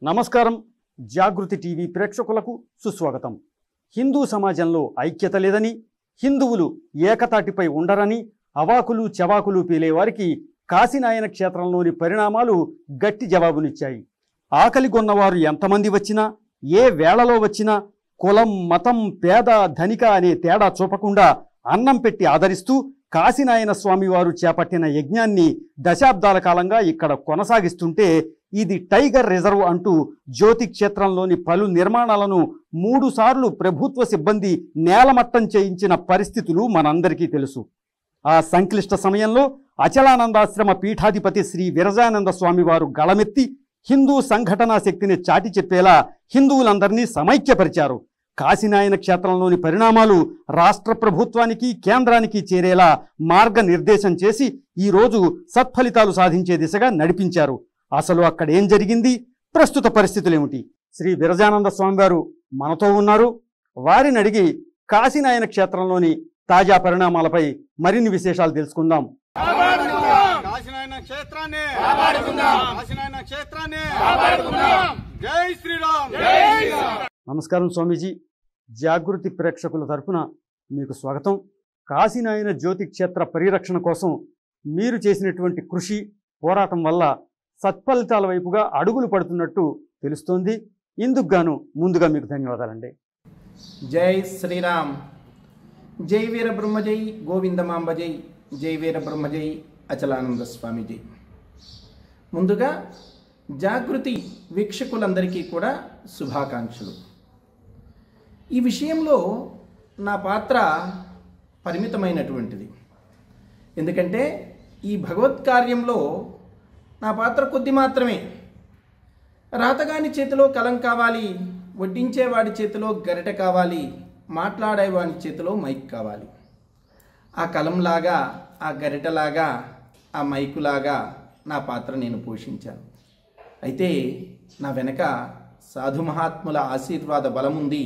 నమస్కారం. జాగృతి టీవీ ప్రేక్షకులకు సుస్వాగతం. హిందూ సమాజంలో ఐక్యత లేదని, హిందువులు ఏకతాటిపై ఉండరని అవాకులు చవాకులు పీలేవారికి కాశీనాయన క్షేత్రంలోని పరిణామాలు గట్టి జవాబునిచ్చాయి. ఆకలిగొన్నవారు ఎంతమంది వచ్చినా, ఏ వేళలో వచ్చినా కులం, మతం, పేద, ధనిక అనే తేడా చూపకుండా అన్నం పెట్టి ఆదరిస్తూ కాశీనాయన స్వామివారు చేపట్టిన యజ్ఞాన్ని దశాబ్దాల కాలంగా ఇక్కడ కొనసాగిస్తుంటే, ఇది టైగర్ రిజర్వ్ అంటూ జ్యోతి క్షేత్రంలోని పలు నిర్మాణాలను 3 సార్లు ప్రభుత్వ సిబ్బంది నేలమట్టం చేయించిన పరిస్థితులు మనందరికీ తెలుసు. ఆ సంక్లిష్ట సమయంలో అచలానందాశ్రమ పీఠాధిపతి శ్రీ విరజానంద స్వామివారు గళమెత్తి హిందూ సంఘటనా శక్తిని చాటి చెప్పేలా హిందువులందరినీ సమైక్యపరిచారు. కాశీనాయన క్షేత్రంలోని పరిణామాలు రాష్ట్ర ప్రభుత్వానికి, కేంద్రానికి చేరేలా మార్గనిర్దేశం చేసి ఈరోజు సత్ఫలితాలు సాధించే దిశగా నడిపించారు. అసలు అక్కడ ఏం జరిగింది, ప్రస్తుత పరిస్థితులు ఏమిటి? శ్రీ విరజానంద స్వామివారు మనతో ఉన్నారు. వారిని అడిగి కాశీనాయన క్షేత్రంలోని తాజా పరిణామాలపై మరిన్ని విశేషాలు తెలుసుకుందాం. నమస్కారం స్వామీజీ. జాగృతి ప్రేక్షకుల తరపున మీకు స్వాగతం. కాశీనాయన జ్యోతి క్షేత్ర పరిరక్షణ కోసం మీరు చేసినటువంటి కృషి, పోరాటం వల్ల సత్ఫలితాల వైపుగా అడుగులు పడుతున్నట్టు తెలుస్తోంది. ఇందుకు గాను ముందుగా మీకు ధన్యవాదాలండి. జై శ్రీరామ్. జై వీర బ్రహ్మజై గోవిందమాంబజై. జై వీర బ్రహ్మజై అచలానంద స్వామిజీ. ముందుగా జాగృతి వీక్షకులందరికీ కూడా శుభాకాంక్షలు. ఈ విషయంలో నా పాత్ర పరిమితమైనటువంటిది. ఎందుకంటే ఈ భగవత్ కార్యంలో నా పాత్ర కొద్ది మాత్రమే. రాతగాని చేతిలో కలం కావాలి, వడ్డించేవాడి చేతిలో గరిట కావాలి, మాట్లాడేవాడి చేతిలో మైక్ కావాలి. ఆ కలంలాగా, ఆ గరిటలాగా, ఆ మైకులాగా నా పాత్ర నేను పోషించాను. అయితే నా వెనక సాధు మహాత్ముల ఆశీర్వాద బలముంది.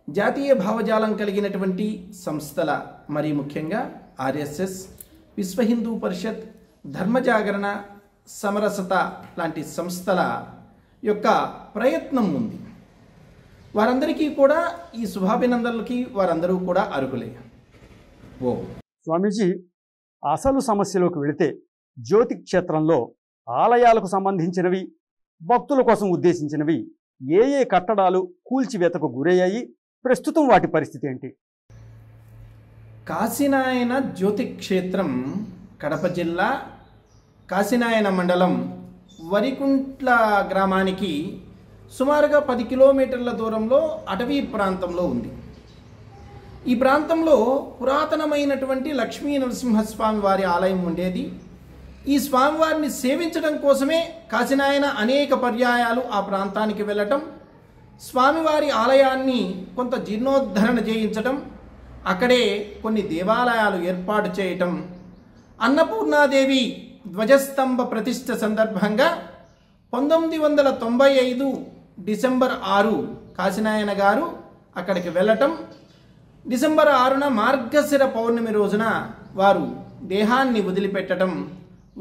జాతీయ భావజాలం కలిగినటువంటి సంస్థల, మరీ ముఖ్యంగా ఆర్ఎస్ఎస్, విశ్వ హిందూ పరిషత్, ధర్మజాగరణ, సమరసత లాంటి సంస్థల యొక్క ప్రయత్నం ఉంది. వారందరికీ కూడా ఈ శుభాభినందనలకి వారందరూ కూడా అర్హులే. స్వామీజీ, అసలు సమస్యలోకి వెళితే జ్యోతి క్షేత్రంలో ఆలయాలకు సంబంధించినవి, భక్తుల కోసం ఉద్దేశించినవి ఏ ఏ కట్టడాలు కూల్చివేతకు గురయ్యాయి? ప్రస్తుతం వాటి పరిస్థితి ఏంటి? కాశీనాయన జ్యోతి క్షేత్రం కడప జిల్లా కాశీనాయన మండలం వరికుంట్ల గ్రామానికి సుమారుగా 10 కిలోమీటర్ల దూరంలో అటవీ ప్రాంతంలో ఉంది. ఈ ప్రాంతంలో పురాతనమైనటువంటి లక్ష్మీ నరసింహస్వామి వారి ఆలయం ఉండేది. ఈ స్వామివారిని సేవించడం కోసమే కాశీనాయన అనేక పర్యాయాలు ఆ ప్రాంతానికి వెళ్ళటం, స్వామివారి ఆలయాన్ని కొంత జీర్ణోద్ధరణ చేయించటం, అక్కడే కొన్ని దేవాలయాలు ఏర్పాటు చేయటం, అన్నపూర్ణాదేవి ధ్వజస్తంభ ప్రతిష్ఠ సందర్భంగా 1995 డిసెంబర్ 6 కాశీనాయన గారు అక్కడికి వెళ్ళటం, డిసెంబర్ 6న మార్గశిర పౌర్ణమి రోజున వారు దేహాన్ని వదిలిపెట్టడం,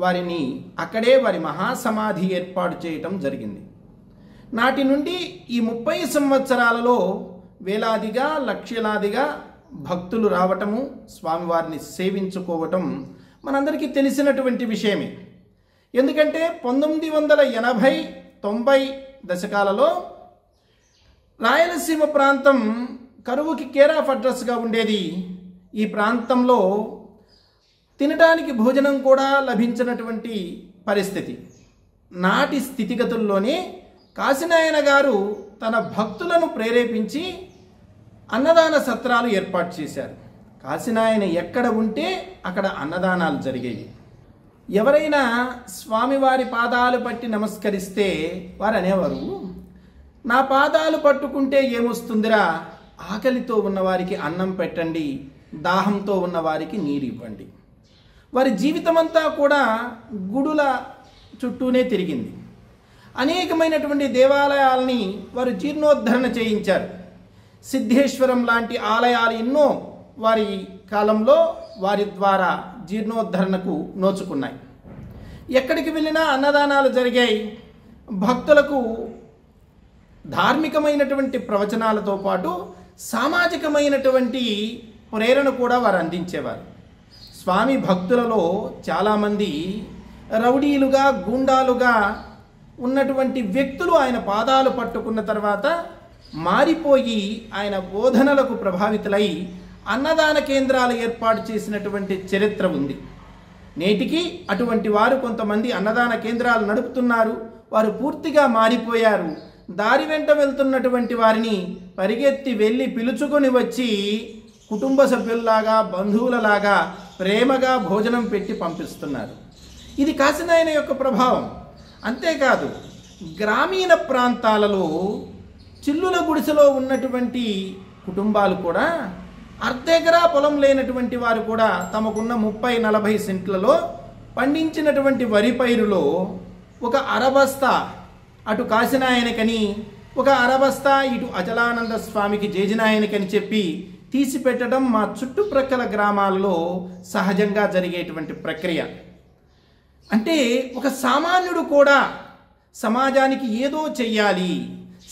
వారిని అక్కడే వారి మహాసమాధి ఏర్పాటు చేయటం జరిగింది. నాటి నుండి ఈ 30 సంవత్సరాలలో వేలాదిగా, లక్షలాదిగా భక్తులు రావటము, స్వామివారిని సేవించుకోవటం మనందరికీ తెలిసినటువంటి విషయమే. ఎందుకంటే 1980, 90 దశకాలలో రాయలసీమ ప్రాంతం కరువుకి కేర్ ఆఫ్ అడ్రస్గా ఉండేది. ఈ ప్రాంతంలో తినడానికి భోజనం కూడా లభించినటువంటి పరిస్థితి. నాటి స్థితిగతుల్లోనే కాశీనాయన గారు తన భక్తులను ప్రేరేపించి అన్నదాన సత్రాలు ఏర్పాటు చేశారు. కాశీనాయన ఎక్కడ ఉంటే అక్కడ అన్నదానాలు జరిగేవి. ఎవరైనా స్వామివారి పాదాలు పట్టి నమస్కరిస్తే వారు అనేవారు, నా పాదాలు పట్టుకుంటే ఏమొస్తుందిరా, ఆకలితో ఉన్నవారికి అన్నం పెట్టండి, దాహంతో ఉన్నవారికి నీరు ఇవ్వండి. వారి జీవితమంతా కూడా గుడుల చుట్టూనే తిరిగింది. అనేకమైనటువంటి దేవాలయాల్ని వారు జీర్ణోద్ధరణ చేయించారు. సిద్ధేశ్వరం లాంటి ఆలయాలు ఎన్నో వారి కాలంలో వారి ద్వారా జీర్ణోద్ధరణకు నోచుకున్నాయి. ఎక్కడికి వెళ్ళినా అన్నదానాలు జరిగాయి. భక్తులకు ధార్మికమైనటువంటి ప్రవచనాలతో పాటు సామాజికమైనటువంటి ప్రేరణ కూడా వారు అందించేవారు. స్వామి భక్తులలో చాలామంది రౌడీలుగా, గూండాలుగా ఉన్నటువంటి వ్యక్తులు ఆయన పాదాలు పట్టుకున్న తర్వాత మారిపోయి ఆయన బోధనలకు ప్రభావితులై అన్నదాన కేంద్రాలు ఏర్పాటు చేసినటువంటి చరిత్ర ఉంది. నేటికి అటువంటి వారు కొంతమంది అన్నదాన కేంద్రాలు నడుపుతున్నారు. వారు పూర్తిగా మారిపోయారు. దారి వెంట వెళ్తున్నటువంటి వారిని పరిగెత్తి వెళ్ళి పిలుచుకొని వచ్చి కుటుంబ సభ్యుల్లాగా, బంధువులలాగా ప్రేమగా భోజనం పెట్టి పంపిస్తున్నారు. ఇది కాశీనాయన యొక్క ప్రభావం. అంతేకాదు, గ్రామీణ ప్రాంతాలలో చిల్లుల గుడిసెలో ఉన్నటువంటి కుటుంబాలు కూడా, అర్ధెకరా పొలం లేనటువంటి వారు కూడా తమకున్న 30-40 సెంట్లలో పండించినటువంటి వరి పైరులో ఒక అరబస్తా అటు కాశీనాయనకని, ఒక అరబస్తా ఇటు అచలానంద స్వామికి జేజినాయనకని చెప్పి తీసిపెట్టడం మా చుట్టుప్రక్కల గ్రామాల్లో సహజంగా జరిగేటువంటి ప్రక్రియ. అంటే ఒక సామాన్యుడు కూడా సమాజానికి ఏదో చెయ్యాలి,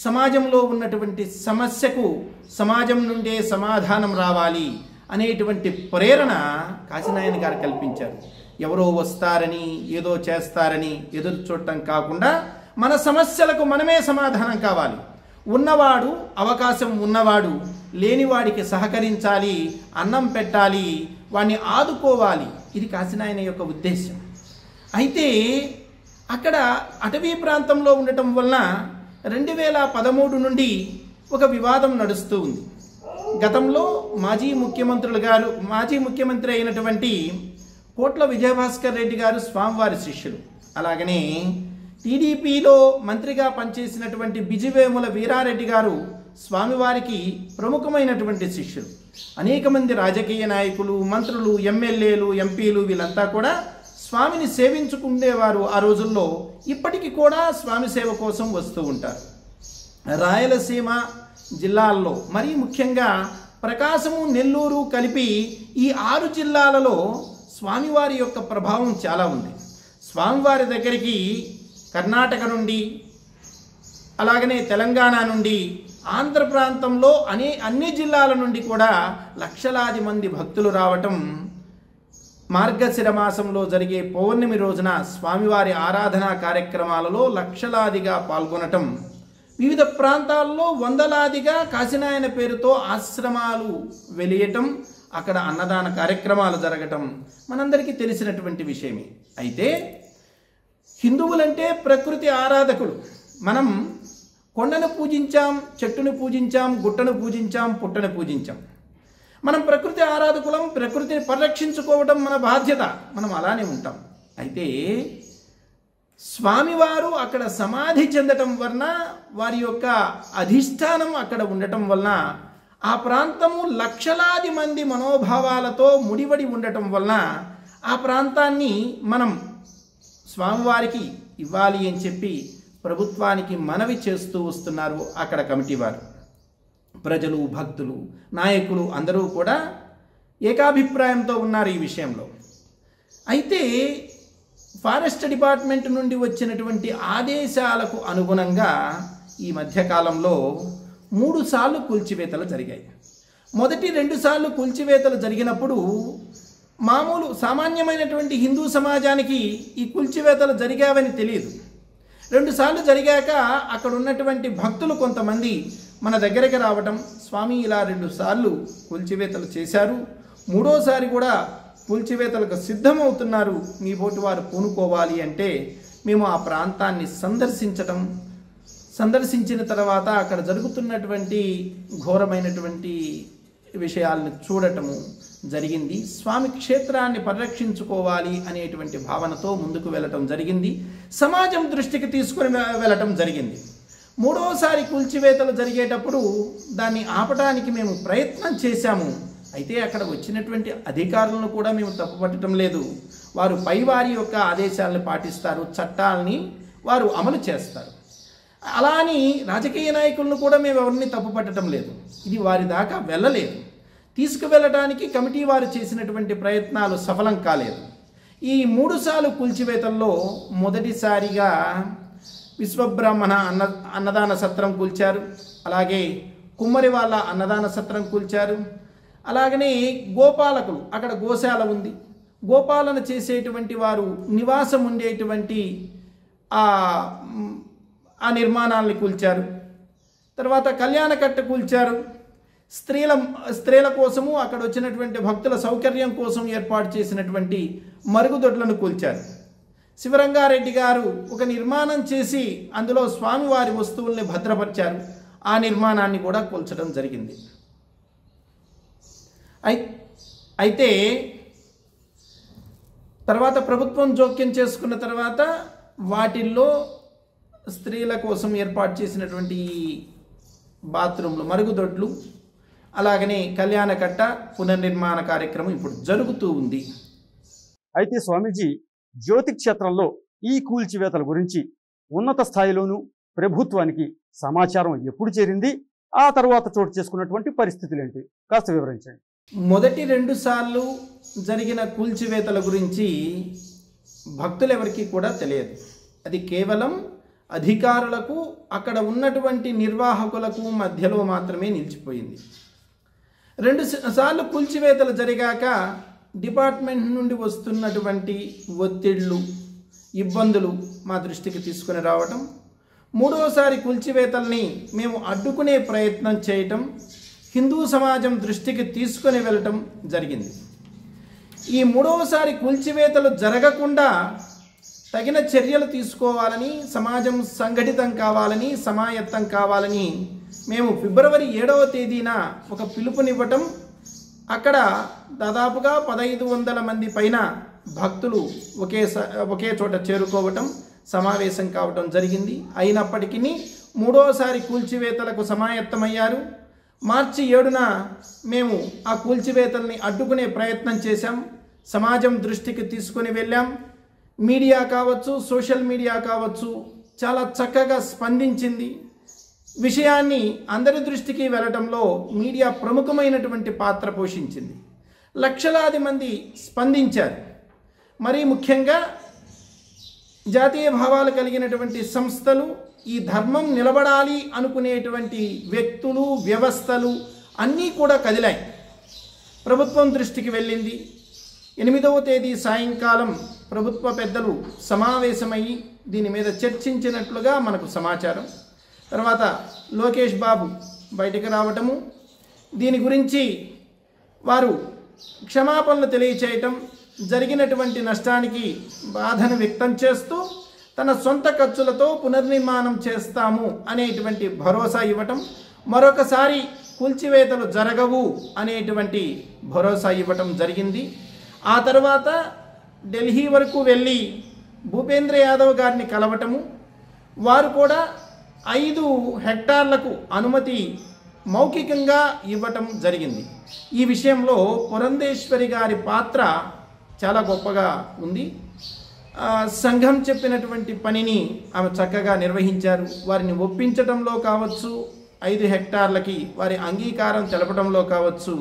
సమాజంలో ఉన్నటువంటి సమస్యకు సమాజం నుండే సమాధానం రావాలి అనేటువంటి ప్రేరణ కాశీనాయన గారు కల్పించారు. ఎవరో వస్తారని, ఏదో చేస్తారని ఎదురు చూడటం కాకుండా మన సమస్యలకు మనమే సమాధానం కావాలి. ఉన్నవాడు, అవకాశం ఉన్నవాడు లేనివాడికి సహకరించాలి, అన్నం పెట్టాలి, వాడిని ఆదుకోవాలి. ఇది కాశీనాయన యొక్క ఉద్దేశం. అయితే అక్కడ అటవీ ప్రాంతంలో ఉండటం వలన 2013 నుండి ఒక వివాదం నడుస్తూ ఉంది. గతంలో మాజీ ముఖ్యమంత్రి అయినటువంటి కోట్ల విజయభాస్కర్ రెడ్డి గారు స్వామివారి శిష్యులు. అలాగనే టీడీపీలో మంత్రిగా పనిచేసినటువంటి బిజివేముల వీరారెడ్డి గారు స్వామివారికి ప్రముఖమైనటువంటి శిష్యులు. అనేక మంది రాజకీయ నాయకులు, మంత్రులు, ఎమ్మెల్యేలు, ఎంపీలు వీళ్ళంతా కూడా స్వామిని సేవించుకునేవారు ఆ రోజుల్లో. ఇప్పటికీ కూడా స్వామి సేవ కోసం వస్తూ ఉంటారు. రాయలసీమ జిల్లాల్లో, మరీ ముఖ్యంగా ప్రకాశము, నెల్లూరు కలిపి ఈ 6 జిల్లాలలో స్వామివారి యొక్క ప్రభావం చాలా ఉంది. స్వామివారి దగ్గరికి కర్ణాటక నుండి, అలాగనే తెలంగాణ నుండి, ఆంధ్ర ప్రాంతంలో అన్ని జిల్లాల నుండి కూడా లక్షలాది మంది భక్తులు రావటం, మార్గశిర మాసంలో జరిగే పౌర్ణమి రోజున స్వామివారి ఆరాధనా కార్యక్రమాలలో లక్షలాదిగా పాల్గొనటం, వివిధ ప్రాంతాల్లో వందలాదిగా కాశీనాయన పేరుతో ఆశ్రమాలు వెలియటం, అక్కడ అన్నదాన కార్యక్రమాలు జరగటం మనందరికీ తెలిసినటువంటి విషయమే. అయితే హిందువులంటే ప్రకృతి ఆరాధకులు. మనం కొండను పూజించాం, చెట్టును పూజించాం, గుట్టను పూజించాం, పుట్టను పూజించాం. మనం ప్రకృతి ఆరాధకులం. ప్రకృతిని పరిరక్షించుకోవడం మన బాధ్యత. మనం అలానే ఉంటాం. అయితే స్వామివారు అక్కడ సమాధి చెందటం వలన, వారి యొక్క అధిష్టానం అక్కడ ఉండటం వలన, ఆ ప్రాంతము లక్షలాది మంది మనోభావాలతో ముడివడి ఉండటం వలన ఆ ప్రాంతాన్ని మనం స్వామివారికి ఇవ్వాలి అని చెప్పి ప్రభుత్వానికి మనవి చేస్తూ వస్తున్నారు అక్కడ కమిటీ వారు. ప్రజలు, భక్తులు, నాయకులు అందరూ కూడా ఏకాభిప్రాయంతో ఉన్నారు ఈ విషయంలో. అయితే ఫారెస్ట్ డిపార్ట్మెంట్ నుండి వచ్చినటువంటి ఆదేశాలకు అనుగుణంగా ఈ మధ్యకాలంలో 3 సార్లు కూల్చివేతలు జరిగాయి. మొదటి 2 సార్లు కూల్చివేతలు జరిగినప్పుడు సామాన్యమైనటువంటి హిందూ సమాజానికి ఈ కూల్చివేతలు జరిగావని తెలియదు. 2 సార్లు జరిగాక అక్కడ ఉన్నటువంటి భక్తులు కొంతమంది మన దగ్గరికి రావటం, స్వామి ఇలా 2 సార్లు కూల్చివేతలు చేశారు, 3వసారి కూడా కూల్చివేతలకు సిద్ధమవుతున్నారు, మీ పోటీ వారు పూనుకోవాలి అంటే మేము ఆ ప్రాంతాన్ని సందర్శించిన తర్వాత అక్కడ జరుగుతున్నటువంటి ఘోరమైనటువంటి విషయాలను చూడటము జరిగింది. స్వామి క్షేత్రాన్ని పరిరక్షించుకోవాలి అనేటువంటి భావనతో ముందుకు వెళ్ళటం జరిగింది. సమాజం దృష్టికి తీసుకుని వెళ్ళటం జరిగింది. 3వసారి కూల్చివేతలు జరిగేటప్పుడు దాన్ని ఆపడానికి మేము ప్రయత్నం చేశాము. అయితే అక్కడ వచ్చినటువంటి అధికారులను కూడా మేము తప్పుపట్టడం లేదు. వారు పైవారి యొక్క ఆదేశాలను పాటిస్తారు, చట్టాలని వారు అమలు చేస్తారు. అలా అని రాజకీయ నాయకులను కూడా మేము ఎవరిని తప్పుపట్టడం లేదు. ఇది వారి దాకా వెళ్ళలేదు. తీసుకువెళ్ళడానికి కమిటీ వారు చేసినటువంటి ప్రయత్నాలు సఫలం కాలేదు. ఈ 3 సార్లు కూల్చివేతల్లో మొదటిసారిగా విశ్వబ్రాహ్మణ అన్నదాన సత్రం కూల్చారు. అలాగే కుమ్మరి వాళ్ళ అన్నదాన సత్రం కూల్చారు. అలాగనే గోపాలకులు, అక్కడ గోశాల ఉంది, గోపాలన చేసేటువంటి వారు నివాసం ఉండేటువంటి ఆ నిర్మాణాలని కూల్చారు. తర్వాత కళ్యాణకట్ట కూల్చారు. స్త్రీల కోసము అక్కడ వచ్చినటువంటి భక్తుల సౌకర్యం కోసం ఏర్పాటు చేసినటువంటి మరుగుదొడ్లను కూల్చారు. శివరంగారెడ్డి గారు ఒక నిర్మాణం చేసి అందులో స్వామివారి వస్తువుల్ని భద్రపరిచారు. ఆ నిర్మాణాన్ని కూడా కూల్చడం జరిగింది. అయితే తర్వాత ప్రభుత్వం జోక్యం చేసుకున్న తర్వాత వాటిల్లో స్త్రీల కోసం ఏర్పాటు చేసినటువంటి బాత్రూమ్లు, మరుగుదొడ్లు, అలాగనే కళ్యాణకట్ట పునర్నిర్మాణ కార్యక్రమం ఇప్పుడు జరుగుతూ ఉంది. అయితే స్వామీజీ, జ్యోతి క్షేత్రంలో ఈ కూల్చివేతల గురించి ఉన్నత స్థాయిలోనూ ప్రభుత్వానికి సమాచారం ఎప్పుడు చేరింది? ఆ తర్వాత చోటు చేసుకున్నటువంటి పరిస్థితులు ఏంటి? కాస్త వివరించండి. మొదటి 2 సార్లు జరిగిన కూల్చివేతల గురించి భక్తులెవరికి కూడా తెలియదు. అది కేవలం అధికారులకు, అక్కడ ఉన్నటువంటి నిర్వాహకులకు మధ్యలో మాత్రమే నిలిచిపోయింది. 2 సార్లు కూల్చివేతలు జరిగాక డిపార్ట్మెంట్ నుండి వస్తున్నటువంటి ఒత్తిళ్లు, ఇబ్బందులు మా దృష్టికి తీసుకుని రావటం, 3వసారి కూల్చివేతల్ని మేము అడ్డుకునే ప్రయత్నం చేయటం, హిందూ సమాజం దృష్టికి తీసుకొని వెళ్ళటం జరిగింది. ఈ 3వసారి కూల్చివేతలు జరగకుండా తగిన చర్యలు తీసుకోవాలని, సమాజం సంఘటితం కావాలని, సమాయత్తం కావాలని మేము ఫిబ్రవరి 7వ తేదీన ఒక పిలుపునివ్వటం, అక్కడ దాదాపుగా 1500 మంది పైన భక్తులు ఒకే చోట చేరుకోవటం, సమావేశం కావటం జరిగింది. అయినప్పటికీ 3వసారి కూల్చివేతలకు సమాయత్తమయ్యారు. మార్చి 7న మేము ఆ కూల్చివేతల్ని అడ్డుకునే ప్రయత్నం చేశాం, సమాజం దృష్టికి తీసుకొని వెళ్ళాం. మీడియా కావచ్చు, సోషల్ మీడియా కావచ్చు, చాలా చక్కగా స్పందించింది. విషయాన్ని అందరి దృష్టికి వెళ్ళటంలో మీడియా ప్రముఖమైనటువంటి పాత్ర పోషించింది. లక్షలాది మంది స్పందించారు. మరీ ముఖ్యంగా జాతీయ భావాలు కలిగినటువంటి సంస్థలు, ఈ ధర్మం నిలబడాలి అనుకునేటువంటి వ్యక్తులు, వ్యవస్థలు అన్నీ కూడా కదిలాయి. ప్రభుత్వం దృష్టికి వెళ్ళింది. 8వ తేదీ సాయంకాలం ప్రభుత్వ పెద్దలు సమావేశమయ్యి దీని మీద చర్చించినట్లుగా మనకు సమాచారం. తర్వాత లోకేష్ బాబు బయటకు రావటము, దీని గురించి వారు క్షమాపణలు తెలియచేయటం, జరిగినటువంటి నష్టానికి బాధను వ్యక్తం చేస్తూ తన సొంత ఖర్చులతో పునర్నిర్మాణం చేస్తాము అనేటువంటి భరోసా ఇవ్వటం, మరొకసారి కూల్చివేతలు జరగవు అనేటువంటి భరోసా ఇవ్వటం జరిగింది. ఆ తర్వాత ఢిల్లీ వరకు వెళ్ళి భూపేంద్ర యాదవ్ గారిని కలవటము, వారు కూడా 5 హెక్టార్లకు అనుమతి మౌఖికంగా ఇవ్వటం జరిగింది. ఈ విషయంలో పురంధేశ్వరి గారి పాత్ర చాలా గొప్పగా ఉంది. సంఘం చెప్పినటువంటి పనిని ఆమె చక్కగా నిర్వహించారు. వారిని ఒప్పించడంలో కావచ్చు, 5 హెక్టార్లకి వారి అంగీకారం తెలపడంలో కావచ్చు,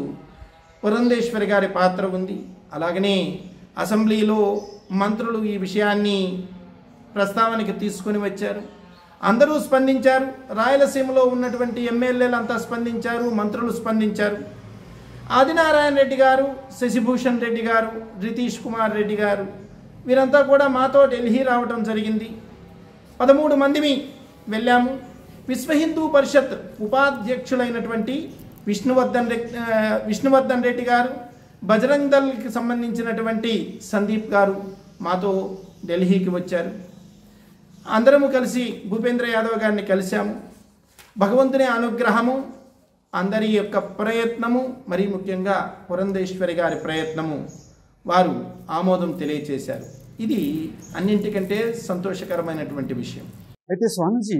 పురంధేశ్వరి గారి పాత్ర ఉంది. అలాగనే అసెంబ్లీలో మంత్రులు ఈ విషయాన్ని ప్రస్తావనకి తీసుకుని వచ్చారు. అందరూ స్పందించారు. రాయలసీమలో ఉన్నటువంటి ఎమ్మెల్యేలంతా స్పందించారు, మంత్రులు స్పందించారు. ఆదినారాయణ రెడ్డి గారు, శశిభూషణ్ రెడ్డి గారు, రితీష్ కుమార్ రెడ్డి గారు వీరంతా కూడా మాతో ఢిల్లీ రావడం జరిగింది. 13 మందిమి వెళ్ళాము. విశ్వ హిందూ పరిషత్ ఉపాధ్యక్షులైనటువంటి విష్ణువర్ధన్ రెడ్డి గారు, బజరంగ్ దళ్కి సంబంధించినటువంటి సందీప్ గారు మాతో ఢిల్లీకి వచ్చారు. అందరము కలిసి భూపేంద్ర యాదవ్ గారిని కలిశాము. భగవంతుని అనుగ్రహము, అందరి యొక్క ప్రయత్నము, మరీ ముఖ్యంగా పురంధేశ్వరి గారి ప్రయత్నము, వారు ఆమోదం తెలియచేశారు. ఇది అన్నింటికంటే సంతోషకరమైనటువంటి విషయం. అయితే స్వామీజీ,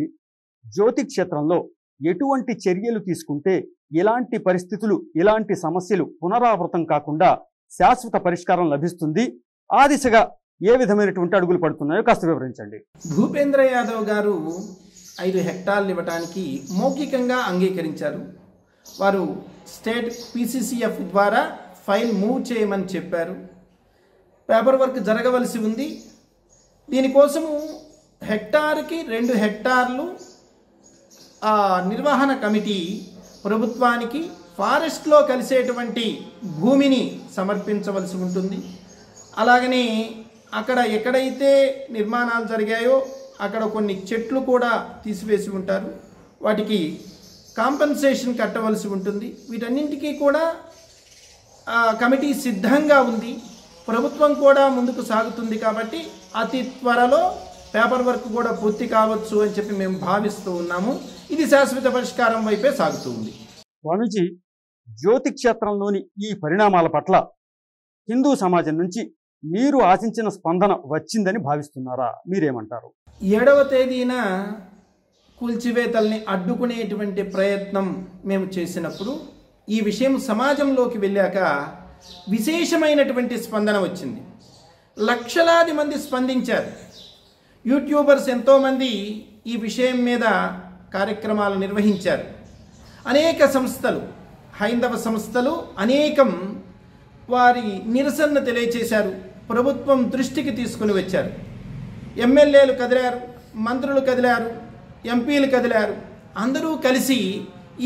జ్యోతి క్షేత్రంలో ఎటువంటి చర్యలు తీసుకుంటే ఇలాంటి పరిస్థితులు, ఇలాంటి సమస్యలు పునరావృతం కాకుండా శాశ్వత పరిష్కారం లభిస్తుంది? ఆ దిశగా ఏ విధమైనటువంటి అడుగులు పడుతున్నాయో కాస్త వివరించండి. భూపేంద్ర యాదవ్ గారు 5 హెక్టార్లు ఇవ్వడానికి మౌఖికంగా అంగీకరించారు. వారు స్టేట్ PCCF ద్వారా ఫైల్ మూవ్ చేయమని చెప్పారు. పేపర్ వర్క్ జరగవలసి ఉంది. దీనికోసము హెక్టార్కి 2 హెక్టార్లు నిర్వహణ కమిటీ ప్రభుత్వానికి ఫారెస్ట్లో కలిసేటువంటి భూమిని సమర్పించవలసి ఉంటుంది. అలాగనే అక్కడ ఎక్కడైతే నిర్మాణాలు జరిగాయో అక్కడ కొన్ని చెట్లు కూడా తీసివేసి ఉంటారు, వాటికి కాంపెన్సేషన్ కట్టవలసి ఉంటుంది. వీటన్నింటికీ కూడా కమిటీ సిద్ధంగా ఉంది. ప్రభుత్వం కూడా ముందుకు సాగుతుంది కాబట్టి అతి త్వరలో పేపర్ వర్క్ కూడా పూర్తి కావచ్చు అని చెప్పి మేము భావిస్తూ ఉన్నాము. ఇది శాశ్వత పరిష్కారం వైపే సాగుతూ ఉంది. స్వామీజీ, జ్యోతి క్షేత్రంలోని ఈ పరిణామాల పట్ల హిందూ సమాజం నుంచి మీరు ఆశించిన స్పందన వచ్చిందని భావిస్తున్నారా? మీరేమంటారు? 7వ తేదీన కూల్చివేతల్ని అడ్డుకునేటువంటి ప్రయత్నం మేము చేసినప్పుడు ఈ విషయం సమాజంలోకి వెళ్ళాక విశేషమైనటువంటి స్పందన వచ్చింది. లక్షలాది మంది స్పందించారు. యూట్యూబర్స్ ఎంతోమంది ఈ విషయం మీద కార్యక్రమాలు నిర్వహించారు. అనేక సంస్థలు, హైందవ సంస్థలు అనేకం వారి నిరసన తెలియచేశారు, ప్రభుత్వం దృష్టికి తీసుకుని వచ్చారు. ఎమ్మెల్యేలు కదిలారు, మంత్రులు కదిలారు, ఎంపీలు కదిలారు. అందరూ కలిసి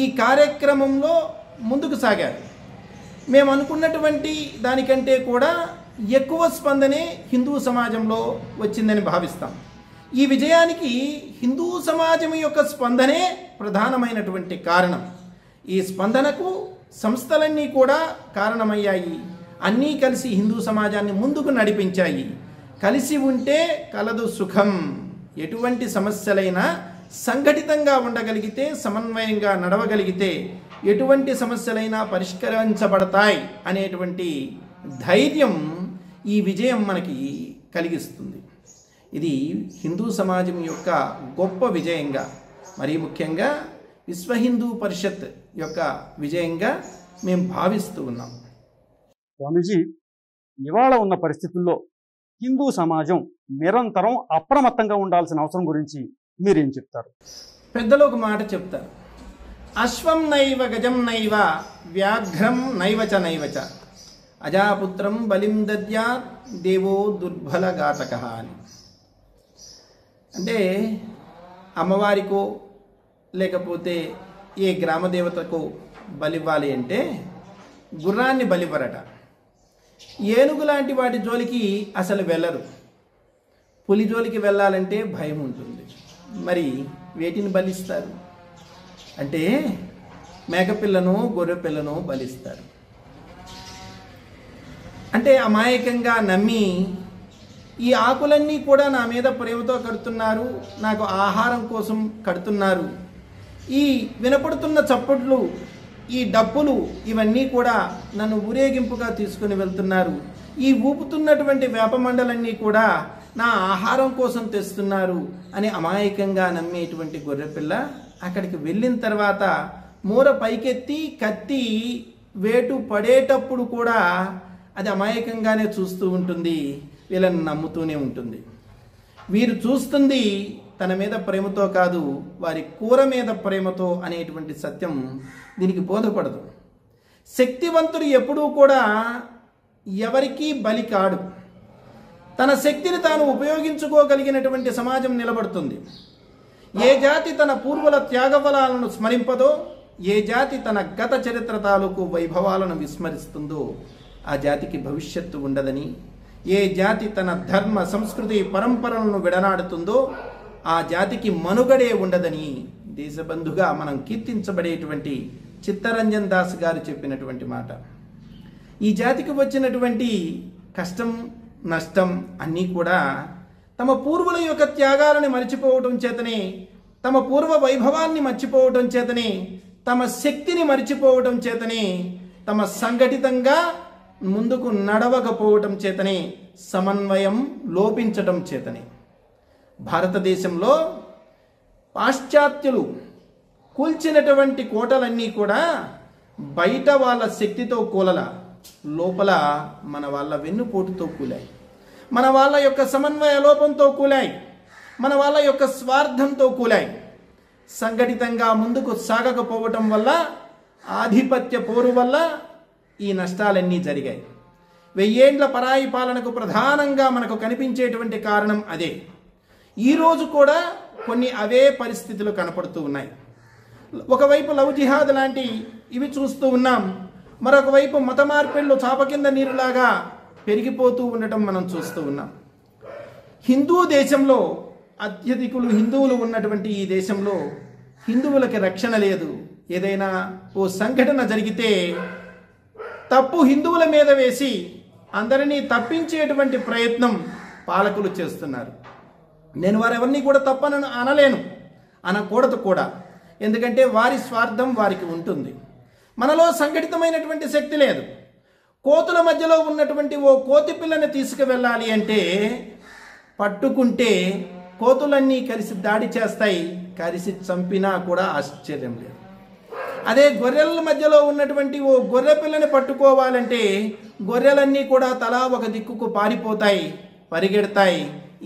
ఈ కార్యక్రమంలో ముందుకు సాగారు. మేము అనుకున్నటువంటి దానికంటే కూడా ఎక్కువ స్పందనే హిందూ సమాజంలో వచ్చిందని భావిస్తాం. ఈ విజయానికి హిందూ సమాజం యొక్క స్పందనే ప్రధానమైనటువంటి కారణం. ఈ స్పందనకు సంస్థలన్నీ కూడా కారణమయ్యాయి. అన్నీ కలిసి హిందూ సమాజాన్ని ముందుకు నడిపించాయి. కలిసి ఉంటే కలదు సుఖం. ఎటువంటి సమస్యలైనా సంఘటితంగా ఉండగలిగితే, సమన్వయంగా నడవగలిగితే ఎటువంటి సమస్యలైనా పరిష్కరించబడతాయి అనేటువంటి ధైర్యం ఈ విజయం మనకి కలిగిస్తుంది. ఇది హిందూ సమాజం యొక్క గొప్ప విజయంగా, మరీ ముఖ్యంగా విశ్వ హిందూ పరిషత్ యొక్క విజయంగా మేము భావిస్తూ ఉన్నాం. స్వామీజీ, ఇవాళ ఉన్న పరిస్థితుల్లో హిందూ సమాజం నిరంతరం అప్రమత్తంగా ఉండాల్సిన అవసరం గురించి మీరేం చెప్తారు? పెద్దలు ఒక మాట చెప్తారు, అశ్వం నైవ గజం నైవ వ్యాఘ్రం నైవచ నైవచ అజాపుత్రం బలిం దద్యాత్ దేవో దుర్బల ఘాతక అని. అంటే అమ్మవారికో లేకపోతే ఏ గ్రామదేవతకో బలివ్వాలి అంటే గుర్రాన్ని బలివ్వరట. ఏనుగు లాంటి వాటి జోలికి అసలు వెళ్ళరు. పులి జోలికి వెళ్ళాలంటే భయం ఉంటుంది. మరి వేటిని బలిస్తారు అంటే మేకపిల్లను, గొర్రెపిల్లను బలిస్తారు. అంటే అమాయకంగా నమ్మి ఈ ఆకులన్నీ కూడా నా మీద ప్రేమతో కడుతున్నారు, నాకు ఆహారం కోసం కడుతున్నారు, ఈ వినపడుతున్న చప్పట్లు, ఈ డప్పులు ఇవన్నీ కూడా నన్ను ఊరేగింపుగా తీసుకుని వెళ్తున్నారు, ఈ ఊపుతున్నటువంటి వేపమండలన్నీ కూడా నా ఆహారం కోసం తెస్తున్నారు అని అమాయకంగా నమ్మేటువంటి గొర్రెపిల్ల అక్కడికి వెళ్ళిన తర్వాత మూర పైకెత్తి కత్తి వేటు పడేటప్పుడు కూడా అది అమాయకంగానే చూస్తూ ఉంటుంది, వీళ్ళని నమ్ముతూనే ఉంటుంది. వీరు చూస్తుంది తన మీద ప్రేమతో కాదు, వారి కూర మీద ప్రేమతో అనేటువంటి సత్యం దీనికి బోధపడదు. శక్తివంతుడు ఎప్పుడూ కూడా ఎవరికీ బలి కాడు. తన శక్తిని తాను ఉపయోగించుకోగలిగినటువంటి సమాజం నిలబడుతుంది. ఏ జాతి తన పూర్వుల త్యాగఫలాలను స్మరింపదో, ఏ జాతి తన గత చరిత్ర తాలూకు వైభవాలను విస్మరిస్తుందో ఆ జాతికి భవిష్యత్తు ఉండదని, ఏ జాతి తన ధర్మ సంస్కృతి పరంపరలను విడనాడుతుందో ఆ జాతికి మనుగడే ఉండదని దేశబంధుగా మనం కీర్తించబడేటువంటి చిత్తరంజన్ దాస్ గారు చెప్పినటువంటి మాట. ఈ జాతికి వచ్చినటువంటి కష్టం, నష్టం అన్నీ కూడా తమ పూర్వుల యొక్క త్యాగాలను మర్చిపోవటం చేతనే, తమ పూర్వ వైభవాన్ని మర్చిపోవటం చేతనే, తమ శక్తిని మర్చిపోవటం చేతనే, తమ సంఘటితంగా ముందుకు నడవకపోవటం చేతనే, సమన్వయం లోపించటం చేతనే. భారతదేశంలో పాశ్చాత్యులు కూల్చినటువంటి కోటలన్నీ కూడా బయట వాళ్ళ శక్తితో కూలల, లోపల మన వాళ్ళ వెన్నుపోటుతో కూలాయి, మన వాళ్ళ యొక్క సమన్వయ లోపంతో కూలాయి, మన వాళ్ళ యొక్క స్వార్థంతో కూలాయి. సంఘటితంగా ముందుకు సాగకపోవటం వల్ల, ఆధిపత్య పోరు వల్ల ఈ నష్టాలన్నీ జరిగాయి. 1000 ఏళ్ల పరాయి పాలనకు ప్రధానంగా మనకు కనిపించేటువంటి కారణం అదే. ఈరోజు కూడా కొన్ని అవే పరిస్థితులు కనపడుతూ ఉన్నాయి. ఒకవైపు లవ్ జిహాద్ లాంటి ఇవి చూస్తూ ఉన్నాం, మరొక వైపు మత మార్పిళ్ళు చాప కింద నీరులాగా పెరిగిపోతూ ఉండటం మనం చూస్తూ ఉన్నాం. హిందూ దేశంలో అత్యధికులు హిందువులు ఉన్నటువంటి ఈ దేశంలో హిందువులకి రక్షణ లేదు. ఏదైనా ఓ సంఘటన జరిగితే తప్పు హిందువుల మీద వేసి అందరినీ తప్పించేటువంటి ప్రయత్నం పాలకులు చేస్తున్నారు. నేను వారెవరిని కూడా తప్పనని అనలేను, అనకూడదు కూడా. ఎందుకంటే వారి స్వార్థం వారికి ఉంటుంది. మనలో సంఘటితమైనటువంటి శక్తి లేదు. కోతుల మధ్యలో ఉన్నటువంటి ఓ కోతి పిల్లని తీసుకువెళ్ళాలి అంటే పట్టుకుంటే కోతులన్నీ కలిసి దాడి చేస్తాయి, కలిసి చంపినా కూడా ఆశ్చర్యం లేదు. అదే గొర్రెల మధ్యలో ఉన్నటువంటి ఓ గొర్రె పిల్లని పట్టుకోవాలంటే గొర్రెలన్నీ కూడా తలా ఒక దిక్కుకు పారిపోతాయి, పరిగెడతాయి,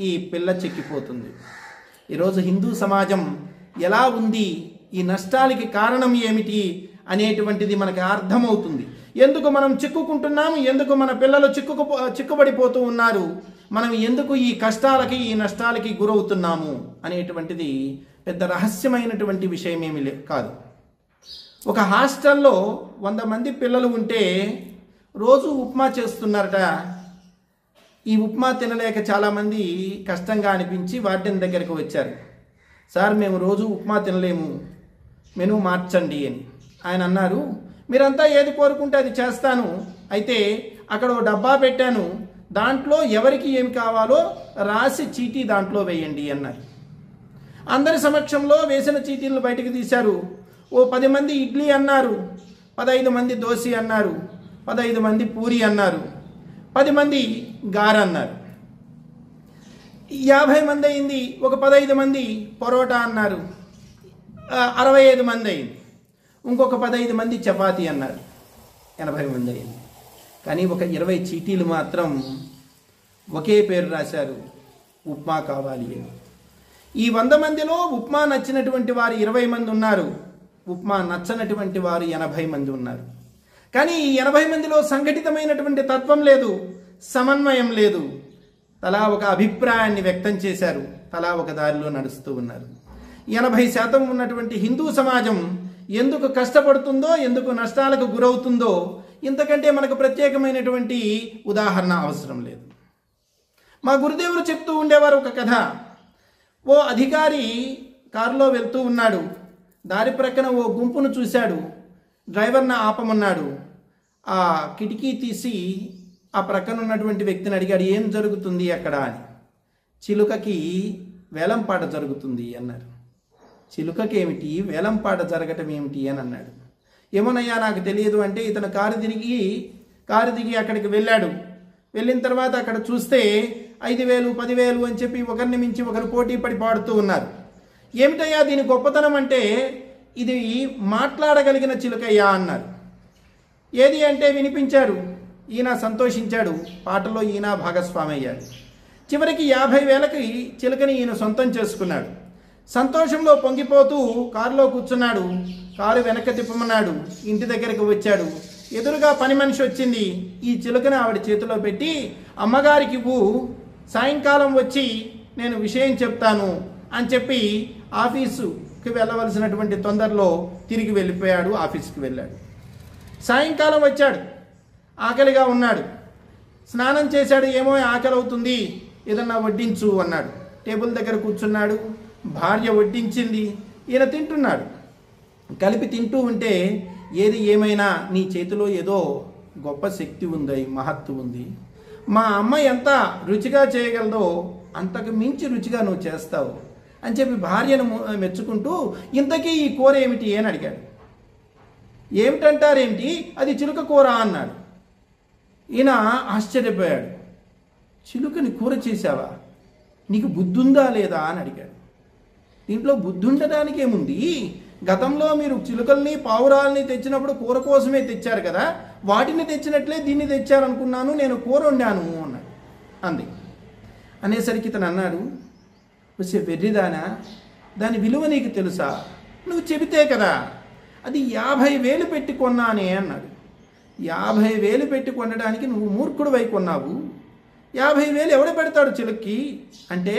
ఈ పిల్ల చిక్కిపోతుంది. ఈరోజు హిందూ సమాజం ఎలా ఉంది, ఈ నష్టాలకి కారణం ఏమిటి అనేటువంటిది మనకు అర్థమవుతుంది. ఎందుకు మనం చిక్కుకుంటున్నాము, ఎందుకు మన పిల్లలు చిక్కుబడిపోతూ ఉన్నారు, మనం ఎందుకు ఈ కష్టాలకి ఈ నష్టాలకి గురవుతున్నాము అనేటువంటిది పెద్ద రహస్యమైనటువంటి విషయం ఏమీ కాదు. ఒక హాస్టల్లో 100 మంది పిల్లలు ఉంటే రోజు ఉప్మా చేస్తున్నారట. ఈ ఉప్మా తినలేక చాలామంది కష్టంగా అనిపించి వార్డెన్ దగ్గరికి వచ్చారు. సార్, మేము రోజు ఉప్మా తినలేము, మెనూ మార్చండి అని. ఆయన అన్నారు, మీరంతా ఏది కోరుకుంటే అది చేస్తాను, అయితే అక్కడ ఓ డబ్బా పెట్టాను, దాంట్లో ఎవరికి ఏమి కావాలో రాసి చీటీ దాంట్లో వేయండి అన్నారు. అందరి సమక్షంలో వేసిన చీటీలను బయటకు తీశారు. ఓ 10 మంది ఇడ్లీ అన్నారు, 15 మంది దోశ అన్నారు, 15 మంది పూరి అన్నారు, 10 మంది గార అన్నారు. 50 మంది అయింది. ఒక 15 మంది పరోటా అన్నారు, 65 మంది అయింది. ఇంకొక 15 మంది చపాతీ అన్నారు, 80 మంది అయింది. కానీ ఒక 20 చీటీలు మాత్రం ఒకే పేరు రాశారు, ఉప్మా కావాలి అని. ఈ 100 మందిలో ఉప్మా నచ్చినటువంటి వారు 20 మంది ఉన్నారు, ఉప్మా నచ్చనటువంటి వారు 80 మంది ఉన్నారు. కానీ ఈ 80 మందిలో సంఘటితమైనటువంటి తత్వం లేదు, సమన్వయం లేదు. తలా ఒక అభిప్రాయాన్ని వ్యక్తం చేశారు, తలా ఒక దారిలో నడుస్తూ ఉన్నారు. 80% ఉన్నటువంటి హిందూ సమాజం ఎందుకు కష్టపడుతుందో, ఎందుకు నష్టాలకు గురవుతుందో ఇంతకంటే మనకు ప్రత్యేకమైనటువంటి ఉదాహరణ అవసరం లేదు. మా గురుదేవులు చెప్తూ ఉండేవారు ఒక కథ. ఓ అధికారి కారులో వెళ్తూ ఉన్నాడు. దారి ప్రక్కన ఓ గుంపును చూశాడు. డ్రైవర్ని ఆపమన్నాడు. ఆ కిటికీ తీసి ఆ ప్రక్కన ఉన్నటువంటి వ్యక్తిని అడిగాడు, ఏం జరుగుతుంది అక్కడ అని. చిలుకకి వేలంపాట జరుగుతుంది అన్నారు. చిలుకకి ఏమిటి, వేలంపాట జరగటం ఏమిటి అని అన్నాడు. ఏమోనయ్యా నాకు తెలియదు అంటే ఇతను కారు దిగి అక్కడికి వెళ్ళాడు. వెళ్ళిన తర్వాత అక్కడ చూస్తే 5,000, 10,000 అని చెప్పి ఒకరిని మించి ఒకరు పోటీ పడి పాడుతూ ఉన్నారు. ఏమిటయ్యా దీని గొప్పతనం అంటే, ఇది మాట్లాడగలిగిన చిలుకయ్యా అన్నారు. ఏది అంటే వినిపించారు. ఈయన సంతోషించాడు, పాటలో ఈయన భాగస్వామి అయ్యాడు. చివరికి 50,000కి చిలుకని ఈయన సొంతం చేసుకున్నాడు. సంతోషంలో పొంగిపోతూ కారులో కూర్చున్నాడు. కారు వెనక్కి తిప్పమన్నాడు. ఇంటి దగ్గరకు వచ్చాడు. ఎదురుగా పని మనిషి వచ్చింది. ఈ చిలుకని ఆవిడ చేతిలో పెట్టి, అమ్మగారికి ఇవ్వు, సాయంకాలం వచ్చి నేను విషయం చెప్తాను అని చెప్పి ఆఫీసుకి వెళ్ళవలసినటువంటి తొందరలో తిరిగి వెళ్ళిపోయాడు. ఆఫీస్కి వెళ్ళాడు. సాయంకాలం వచ్చాడు. ఆకలిగా ఉన్నాడు. స్నానం చేశాడు. ఏమో ఆకలి అవుతుంది, ఏదన్నా వడ్డించు అన్నాడు. టేబుల్ దగ్గర కూర్చున్నాడు. భార్య వడ్డించింది. ఈయన తింటున్నాడు. కలిపి తింటూ ఉంటే, ఏది ఏమైనా నీ చేతిలో ఏదో గొప్ప శక్తి ఉంది, మహత్తు ఉంది. మా అమ్మ ఎంత రుచిగా చేయగలదో అంతకు మించి రుచిగా నువ్వు చేస్తావు అని చెప్పి భార్యను మెచ్చుకుంటూ, ఇంతకీ ఈ కూర ఏమిటి అని అడిగాడు. ఏమిటంటారేమిటి, అది చిలుక కూర అన్నాడు. ఈయన ఆశ్చర్యపోయాడు. చిలుకని కూర చేశావా, నీకు బుద్ధి ఉందా లేదా అని అడిగాడు. దీంట్లో బుద్ధి ఉండడానికి ఏముంది, గతంలో మీరు చిలుకల్ని పావురాల్ని తెచ్చినప్పుడు కూర కోసమే తెచ్చారు కదా, వాటిని తెచ్చినట్లే దీన్ని తెచ్చారనుకున్నాను, నేను కూర వండాను అన్నాడు. అంది. అనేసరికి ఇతను అన్నాడు, వచ్చే వెర్రిదానా, దాని విలువ నీకు తెలుసా, నువ్వు చెబితే కదా. అది 50,000 పెట్టి కొన్నానే అన్నాడు. 50,000 పెట్టి కొనడానికి నువ్వు మూర్ఖుడు వై కొన్నావు. 50,000 ఎవడ పెడతాడు చిలుక్కి అంటే,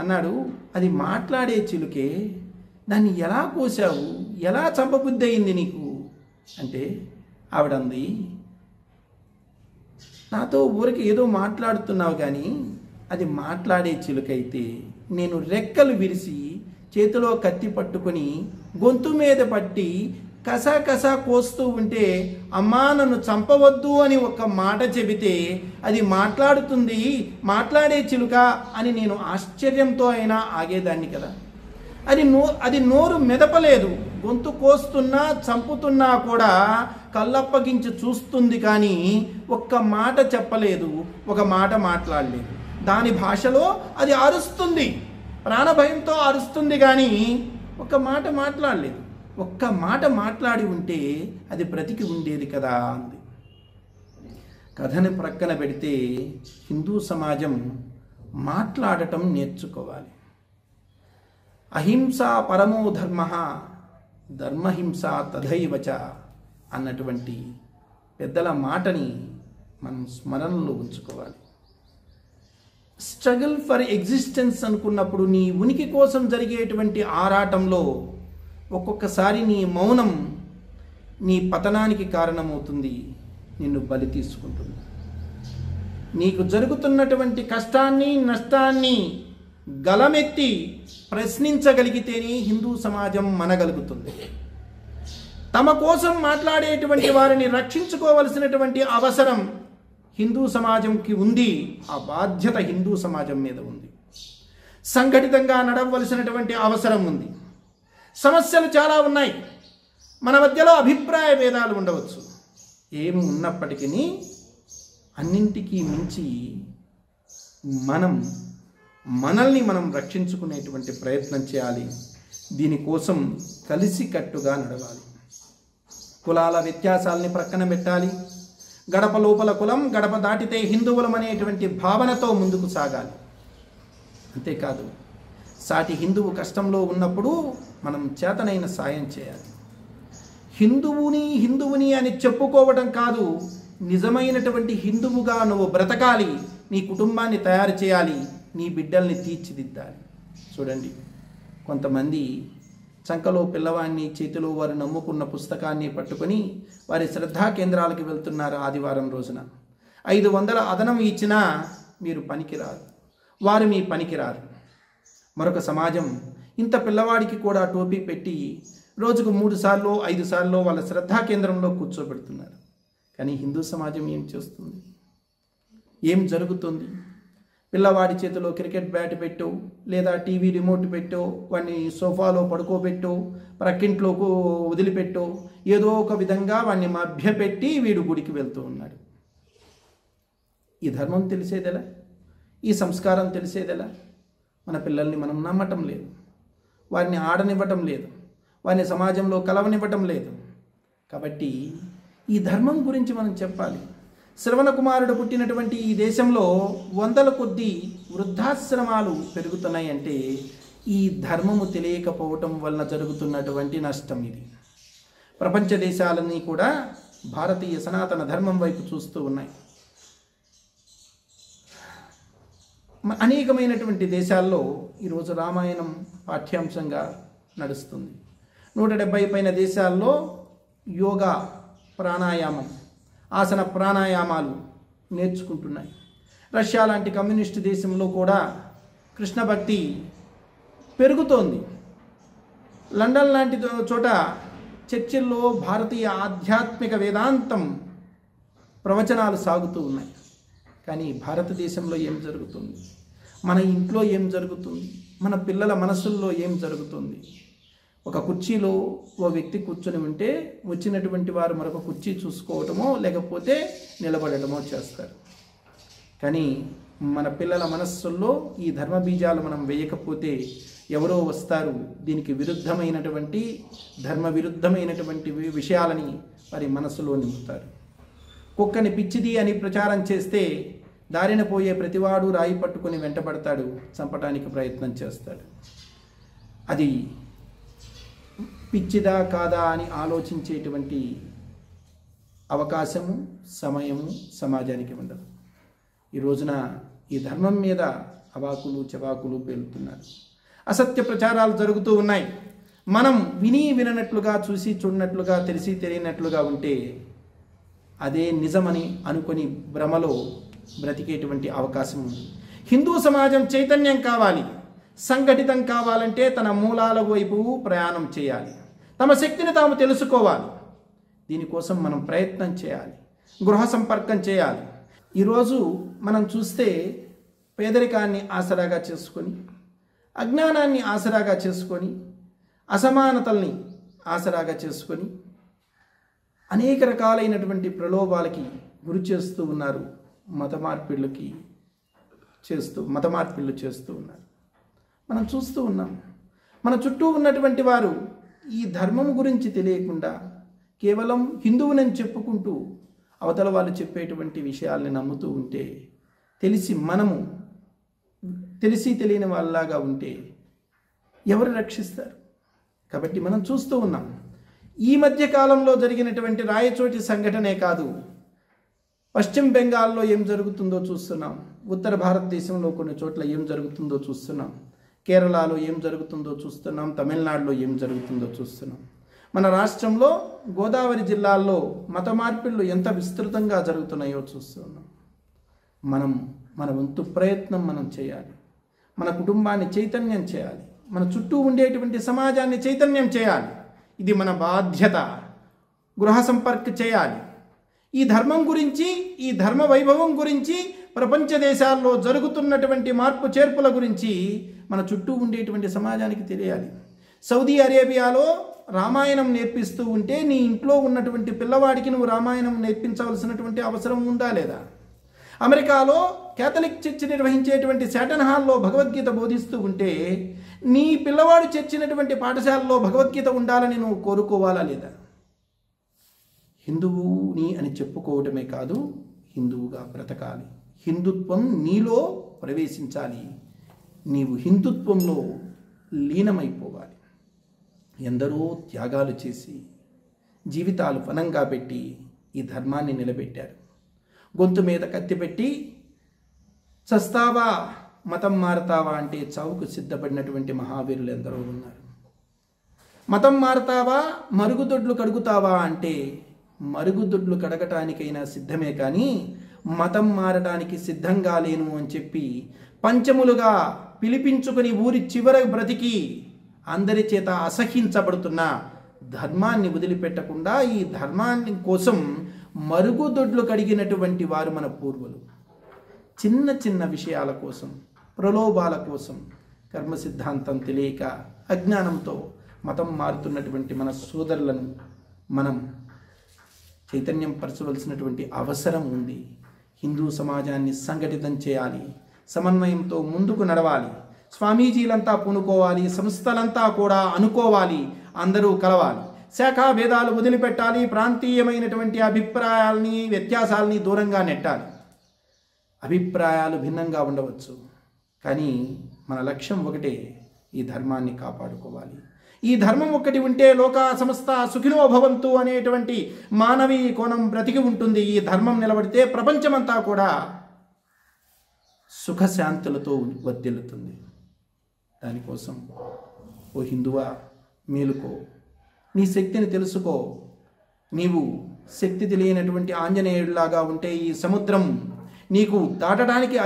అన్నాడు, అది మాట్లాడే చిలుకే, దాన్ని ఎలా కోసావు, ఎలా చంపబుద్ధి అయింది నీకు అంటే ఆవిడంది, నాతో ఊరికి ఏదో మాట్లాడుతున్నావు కానీ అది మాట్లాడే చిలుకైతే నేను రెక్కలు విరిసి చేతిలో కత్తి పట్టుకొని గొంతు మీద పట్టి కసా కోస్తూ ఉంటే అమ్మా నన్ను చంపవద్దు అని ఒక్క మాట చెబితే అది మాట్లాడుతుంది, మాట్లాడే చిలుక అని నేను ఆశ్చర్యంతో అయినా ఆగేదాన్ని కదా. అది నోరు మెదపలేదు, గొంతు కోస్తున్నా చంపుతున్నా కూడా కళ్ళప్పగించి చూస్తుంది కానీ ఒక్క మాట చెప్పలేదు, ఒక మాట మాట్లాడలేదు. దాని భాషలో అది అరుస్తుంది, ప్రాణభయంతో అరుస్తుంది కానీ ఒక్క మాట మాట్లాడలేదు. ఒక్క మాట మాట్లాడి ఉంటే అది బ్రతికి ఉండేది కదా అంది. కథని ప్రక్కన పెడితే హిందూ సమాజం మాట్లాడటం నేర్చుకోవాలి. అహింస పరమో ధర్మ, ధర్మహింస తథైవచ అన్నటువంటి పెద్దల మాటని మనం స్మరణలో ఉంచుకోవాలి. స్ట్రగుల్ ఫర్ ఎగ్జిస్టెన్స్ అనుకున్నప్పుడు నీ ఉనికి కోసం జరిగేటువంటి ఆరాటంలో ఒక్కొక్కసారి నీ మౌనం నీ పతనానికి కారణమవుతుంది, నిన్ను బలి తీసుకుంటుంది. నీకు జరుగుతున్నటువంటి కష్టాన్ని నష్టాన్ని గలమెత్తి ప్రశ్నించగలిగితేనే హిందూ సమాజం మనగలుగుతుంది. తమ కోసం మాట్లాడేటువంటి వారిని రక్షించుకోవలసినటువంటి అవసరం హిందూ సమాజంకి ఉంది. ఆ బాధ్యత హిందూ సమాజం మీద ఉంది. సంఘటితంగా నడవలసినటువంటి అవసరం ఉంది. సమస్యలు చాలా ఉన్నాయి, మన మధ్యలో అభిప్రాయ భేదాలు ఉండవచ్చు. ఏమి ఉన్నప్పటికీ అన్నింటికీ మించి మనల్ని మనం రక్షించుకునేటువంటి ప్రయత్నం చేయాలి. దీనికోసం కలిసికట్టుగా నడవాలి. కులాల వ్యత్యాసాలని ప్రక్కన పెట్టాలి. గడప లోపల కులం, గడప దాటితే హిందువులం అనేటువంటి భావనతో ముందుకు సాగాలి. అంతేకాదు, సాటి హిందువు కష్టంలో ఉన్నప్పుడు మనం చేతనైన సాయం చేయాలి. హిందువుని అని చెప్పుకోవడం కాదు, నిజమైనటువంటి హిందువుగా నువ్వు బ్రతకాలి. నీ కుటుంబాన్ని తయారు చేయాలి, నీ బిడ్డల్ని తీర్చిదిద్దాలి. చూడండి, కొంతమంది చంకలో పిల్లవాడిని, చేతిలో వారు నమ్ముకున్న పుస్తకాన్ని పట్టుకొని వారి శ్రద్ధా కేంద్రాలకు వెళ్తున్నారు. ఆదివారం రోజున 500 అదనం ఇచ్చినా మీరు పనికిరారు, వారు మీ పనికిరారు. మరొక సమాజం ఇంత పిల్లవాడికి కూడా టోపీ పెట్టి రోజుకు 3 సార్లు 5 సార్లు వాళ్ళ శ్రద్ధా కేంద్రంలో కూర్చోబెడుతున్నారు. కానీ హిందూ సమాజం ఏం చేస్తుంది? ఏం జరుగుతుంది? పిల్లవాడి చేతిలో క్రికెట్ బ్యాట్ పెట్టో, లేదా టీవీ రిమోట్ పెట్టో, వాడిని సోఫాలో పడుకోబెట్టో, ప్రక్కింట్లోకి వదిలిపెట్టో, ఏదో ఒక విధంగా వాడిని మభ్యపెట్టి వీడు గుడికి వెళ్తూ ఉన్నాడు. ఈ ధర్మం తెలిసేదెలా? ఈ సంస్కారం తెలిసేదెలా? మన పిల్లల్ని మనం నమ్మటం లేదు, వారిని ఆడనివ్వటం లేదు, వారిని సమాజంలో కలవనివ్వటం లేదు. కాబట్టి ఈ ధర్మం గురించి మనం చెప్పాలి. శ్రవణ కుమారుడు పుట్టినటువంటి ఈ దేశంలో 100ల కొద్దీ వృద్ధాశ్రమాలు పెరుగుతున్నాయంటే ఈ ధర్మము తెలియకపోవటం వలన జరుగుతున్నటువంటి నష్టం ఇది. ప్రపంచ దేశాలన్నీ కూడా భారతీయ సనాతన ధర్మం వైపు చూస్తూ ఉన్నాయి. అనేకమైనటువంటి దేశాల్లో ఈరోజు రామాయణం పాఠ్యాంశంగా నడుస్తుంది. 170 పైన దేశాల్లో యోగా, ప్రాణాయామం, ఆసన ప్రాణాయామాలు నేర్చుకుంటున్నాయి. రష్యా లాంటి కమ్యూనిస్టు దేశంలో కూడా కృష్ణ భక్తి పెరుగుతోంది. లండన్ లాంటి చోట చర్చిల్లో భారతీయ ఆధ్యాత్మిక వేదాంతం ప్రవచనాలు సాగుతూ ఉన్నాయి. కానీ భారతదేశంలో ఏం జరుగుతుంది? మన ఇంట్లో ఏం జరుగుతుంది? మన పిల్లల మనసుల్లో ఏం జరుగుతుంది? ఒక కుర్చీలో ఓ వ్యక్తి కూర్చొని ఉంటే వచ్చినటువంటి వారు మరొక కుర్చీ చూసుకోవటమో లేకపోతే నిలబడటమో చేస్తారు. కానీ మన పిల్లల మనస్సుల్లో ఈ ధర్మ బీజాలు మనం వేయకపోతే ఎవరో వస్తారు, దీనికి విరుద్ధమైనటువంటి ధర్మ విరుద్ధమైనటువంటి విషయాలని వారి మనసులో నింపుతారు. కుక్కని పిచ్చిది అని ప్రచారం చేస్తే దారిన పోయే ప్రతివాడు రాయి పట్టుకొని వెంటబడతాడు, చంపడానికి ప్రయత్నం చేస్తాడు. అది పిచ్చిదా కాదా అని ఆలోచించేటువంటి అవకాశము, సమయము సమాజానికి ఉండదు. ఈ రోజున ఈ ధర్మం మీద అవాకులు చవాకులు పేలుతున్నారు. అసత్య ప్రచారాలు జరుగుతూ ఉన్నాయి. మనం విననట్లుగా, చూసి చూడనట్లుగా, తెలిసి తెలియనట్లుగా ఉంటే అదే నిజమని అనుకొని భ్రమలో బ్రతికేటువంటి అవకాశం ఉంది. హిందూ సమాజం చైతన్యం కావాలి, సంఘటితం కావాలంటే తన మూలాల వైపు ప్రయాణం చేయాలి, తమ శక్తిని తాము తెలుసుకోవాలి. దీనికోసం మనం ప్రయత్నం చేయాలి, గృహ సంపర్కం చేయాలి. ఈరోజు మనం చూస్తే పేదరికాన్ని ఆసరాగా చేసుకొని, అజ్ఞానాన్ని ఆసరాగా చేసుకొని, అసమానతల్ని ఆసరాగా చేసుకొని అనేక రకాలైనటువంటి ప్రలోభాలకి గురి చేస్తూ ఉన్నారు. మత మార్పిళ్ళు చేస్తూ ఉన్నారు. మనం చూస్తూ ఉన్నాం. మన చుట్టూ ఉన్నటువంటి వారు ఈ ధర్మం గురించి తెలియకుండా కేవలం హిందువునని చెప్పుకుంటూ అవతల వాళ్ళు చెప్పేటువంటి విషయాల్ని నమ్ముతూ ఉంటే, తెలిసి తెలియని వాళ్ళలాగా ఉంటే ఎవరు రక్షిస్తారు? కాబట్టి మనం చూస్తూ ఉన్నాం. ఈ మధ్య కాలంలో జరిగినటువంటి రాయచోటి సంఘటనే కాదు, పశ్చిమ బెంగాల్లో ఏం జరుగుతుందో చూస్తున్నాం, ఉత్తర భారతదేశంలో కొన్ని చోట్ల ఏం జరుగుతుందో చూస్తున్నాం, కేరళలో ఏం జరుగుతుందో చూస్తున్నాం, తమిళనాడులో ఏం జరుగుతుందో చూస్తున్నాం. మన రాష్ట్రంలో గోదావరి జిల్లాల్లో మత మార్పిళ్ళు ఎంత విస్తృతంగా జరుగుతున్నాయో చూస్తున్నాం. మన వంతు ప్రయత్నం మనం చేయాలి. మన కుటుంబాన్ని చైతన్యం చేయాలి, మన చుట్టూ ఉండేటువంటి సమాజాన్ని చైతన్యం చేయాలి. ఇది మన బాధ్యత. గృహ సంపర్క చేయాలి. ఈ ధర్మం గురించి, ఈ ధర్మ వైభవం గురించి, ప్రపంచ దేశాల్లో జరుగుతున్నటువంటి మార్పు చేర్పుల గురించి మన చుట్టూ ఉండేటువంటి సమాజానికి తెలియాలి. సౌదీ అరేబియాలో రామాయణం నేర్పిస్తూ ఉంటే నీ ఇంట్లో ఉన్నటువంటి పిల్లవాడికి నువ్వు రామాయణం నేర్పించవలసినటువంటి అవసరం ఉందా లేదా? అమెరికాలో కేథలిక్ చర్చ్ నిర్వహించేటువంటి శాటన్ హాల్లో భగవద్గీత బోధిస్తూ ఉంటే నీ పిల్లవాడు చేర్చినటువంటి పాఠశాలలో భగవద్గీత ఉండాలని నువ్వు కోరుకోవాలా లేదా? హిందువుని అని చెప్పుకోవటమే కాదు, హిందువుగా బ్రతకాలి. హిందుత్వం నీలో ప్రవేశించాలి. నీవు హిందుత్వంలో లీనమైపోవాలి. ఎందరో త్యాగాలు చేసి జీవితాలు ఫలంగా పెట్టి ఈ ధర్మాన్ని నిలబెట్టారు. గొంతు మీద కత్తి పెట్టి చస్తావా, మతం మారతావా అంటే చావుకు సిద్ధపడినటువంటి మహావీరులు ఎందరో ఉన్నారు. మతం మారతావా, మరుగుదొడ్లు కడుగుతావా అంటే మరుగుదొడ్లు కడగటానికైనా సిద్ధమే కానీ మతం మారటానికి సిద్ధంగా లేను అని చెప్పి పంచములుగా పిలిపించుకుని ఊరి చివర బ్రతికి అందరి చేత అసహించబడుతున్న ధర్మాన్ని వదిలిపెట్టకుండా ఈ ధర్మాన్ని కోసం మరుగుదొడ్లు కడిగినటువంటి వారు మన పూర్వులు. చిన్న చిన్న విషయాల కోసం, ప్రలోభాల కోసం, కర్మ సిద్ధాంతం తెలియక అజ్ఞానంతో మతం మారుతున్నటువంటి మన సోదరులను మనం చైతన్యం పరచవలసినటువంటి అవసరం ఉంది. హిందూ సమాజాన్ని సంఘటితం చేయాలి, సమన్వయంతో ముందుకు నడవాలి. స్వామీజీలంతా పూనుకోవాలి, సంస్థలంతా కూడా అనుకోవాలి, అందరూ కలవాలి. శాఖా భేదాలు వదిలిపెట్టాలి, ప్రాంతీయమైనటువంటి అభిప్రాయాల్ని, వ్యత్యాసాలని దూరంగా నెట్టాలి. అభిప్రాయాలు భిన్నంగా ఉండవచ్చు, కానీ మన లక్ష్యం ఒకటే, ఈ ధర్మాన్ని కాపాడుకోవాలి. ఈ ధర్మం ఒక్కటి ఉంటే లోక సమస్త సుఖినో భవంతు అనేటువంటి మానవీ కోణం బ్రతికి ఉంటుంది. ఈ ధర్మం నిలబడితే ప్రపంచమంతా కూడా సుఖశాంతులతో వర్ధిల్లుతుంది. దానికోసం ఓ హిందువా మేలుకో, నీ శక్తిని తెలుసుకో. నీవు శక్తి తెలియనటువంటి ఆంజనేయుడిలాగా ఉంటే ఈ సముద్రం నీకు దాటడానికి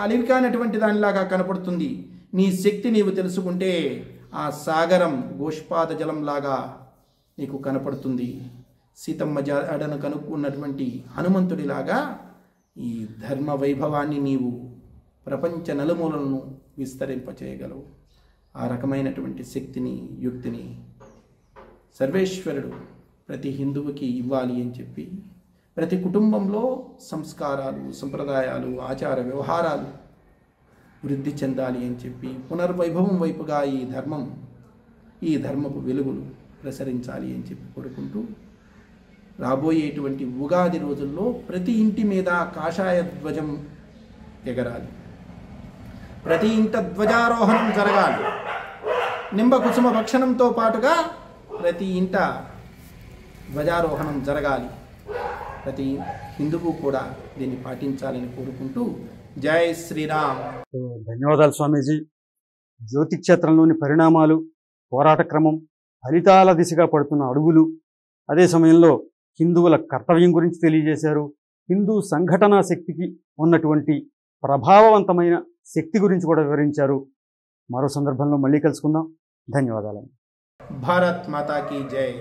అలివికానటువంటి దానిలాగా కనపడుతుంది. నీ శక్తి నీవు తెలుసుకుంటే ఆ సాగరం గోష్పాద జలంలాగా నీకు కనపడుతుంది. సీతమ్మ జాడను కనుక్కున్నటువంటి హనుమంతుడిలాగా ఈ ధర్మ వైభవాన్ని నీవు ప్రపంచ నలుమూలలను విస్తరింపచేయగలవు. ఆ రకమైనటువంటి శక్తిని, యుక్తిని సర్వేశ్వరుడు ప్రతి హిందువుకి ఇవ్వాలి అని చెప్పి, ప్రతి కుటుంబంలో సంస్కారాలు, సంప్రదాయాలు, ఆచార వ్యవహారాలు వృద్ధి చెందాలి అని చెప్పి పునర్వైభవం వైపుగా ఈ ధర్మపు వెలుగులు ప్రసరించాలి అని చెప్పి కోరుకుంటూ, రాబోయేటువంటి ఉగాది రోజుల్లో ప్రతి ఇంటి మీద కాషాయ ధ్వజం ఎగరాలి, ప్రతి ఇంట ధ్వజారోహణం జరగాలి. నింబ కుసుమ భక్షణంతో పాటుగా ప్రతి ఇంట ధ్వజారోహణం జరగాలి. ప్రతి హిందువు కూడా దీన్ని పాటించాలని కోరుకుంటూ జై శ్రీరామ్. ధన్యవాదాలు స్వామీజీ. జ్యోతి క్షేత్రంలోని పరిణామాలు, పోరాట క్రమం, ఫలితాల దిశగా పడుతున్న అడుగులు, అదే సమయంలో హిందువుల కర్తవ్యం గురించి తెలియజేశారు. హిందూ సంఘటనా శక్తికి ఉన్నటువంటి ప్రభావవంతమైన శక్తి గురించి కూడా వివరించారు. మరో సందర్భంలో మళ్ళీ కలుసుకుందాం. ధన్యవాదాలు. భారత్ మాతా కీ జై.